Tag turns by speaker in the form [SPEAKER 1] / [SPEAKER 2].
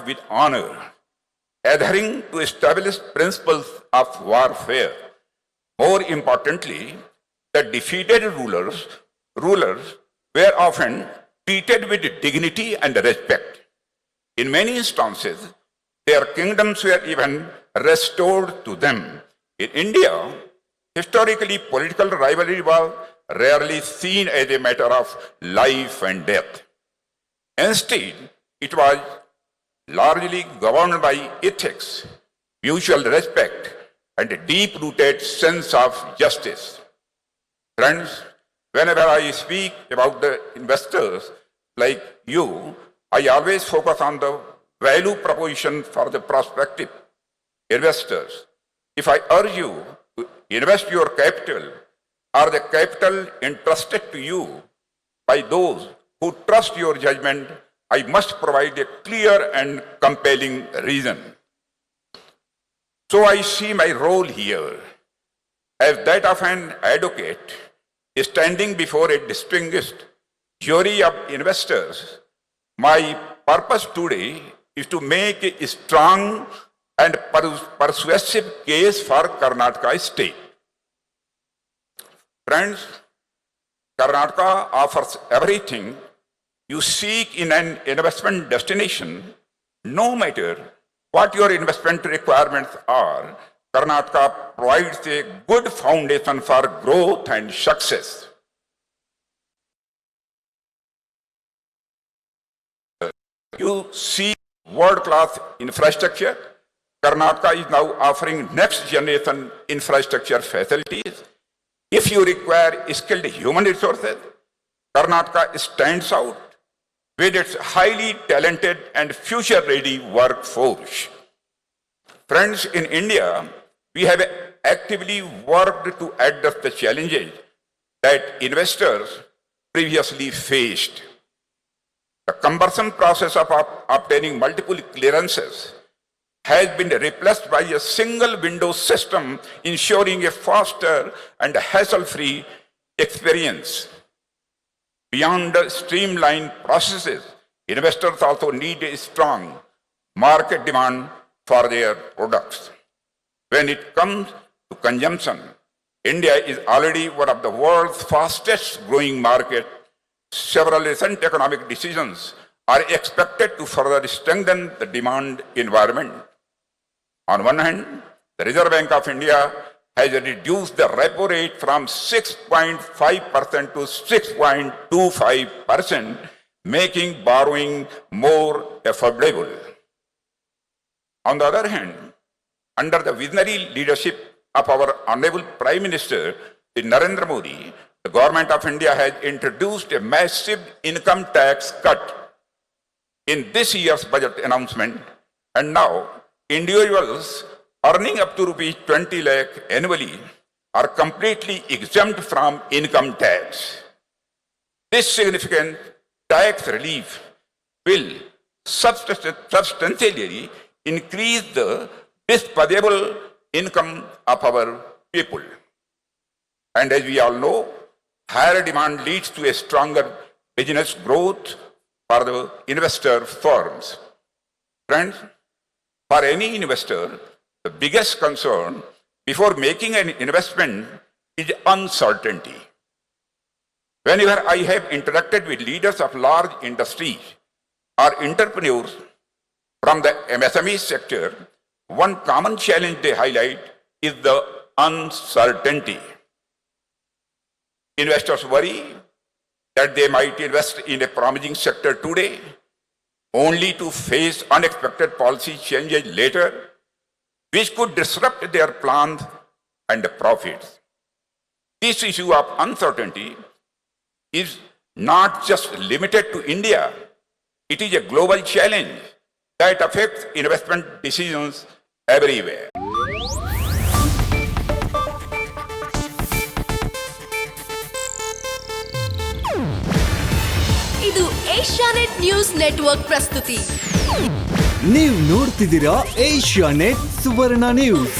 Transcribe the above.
[SPEAKER 1] with honor, adhering to established principles of warfare. More importantly, the defeated rulers were often treated with dignity and respect. In many instances, their kingdoms were even restored to them. In India, historically, political rivalry was rarely seen as a matter of life and death. Instead, it was largely governed by ethics, mutual respect, and a deep-rooted sense of justice. Friends, whenever I speak about the investors like you, I always focus on the value proposition for the prospective investors. If I urge you to invest your capital or the capital entrusted to you by those who trust your judgment, I must provide a clear and compelling reason. So I see my role here as that of an advocate standing before a distinguished jury of investors. My purpose today is to make a strong and persuasive case for Karnataka state. Friends, Karnataka offers everything you seek in an investment destination. No matter what your investment requirements are, Karnataka provides a good foundation for growth and success. You see world-class infrastructure. Karnataka is now offering next-generation infrastructure facilities. If you require skilled human resources, Karnataka stands out with its highly talented and future-ready workforce. Friends, in India, we have actively worked to address the challenges that investors previously faced. The cumbersome process of obtaining multiple clearances has been replaced by a single window system, ensuring a faster and hassle-free experience. Beyond the streamlined processes, investors also need a strong market demand for their products. When it comes to consumption, India is already one of the world's fastest growing markets. Several recent economic decisions are expected to further strengthen the demand environment. On one hand, the Reserve Bank of India has reduced the repo rate from 6.5% to 6.25%, making borrowing more affordable. On the other hand, under the visionary leadership of our Honorable Prime Minister, Narendra Modi, the Government of India has introduced a massive income tax cut in this year's budget announcement, and now individuals earning up to rupees 20 lakh annually are completely exempt from income tax. This significant tax relief will substantially increase the disposable income of our people. And as we all know, higher demand leads to a stronger business growth for the investor firms. Friends, for any investor, the biggest concern before making an investment is uncertainty. Whenever I have interacted with leaders of large industries or entrepreneurs from the MSME sector, one common challenge they highlight is the uncertainty. Investors worry that they might invest in a promising sector today, only to face unexpected policy changes later, which could disrupt their plans and profits. This issue of uncertainty is not just limited to India. It is a global challenge that affects investment decisions everywhere.
[SPEAKER 2] ಇದು Asianet news network ಪ್ರಸ್ತುತಿ.
[SPEAKER 3] ನೀವು ನೋಡ್ತಿದ್ದೀರಾ Asianet ಸುವರ್ಣ news.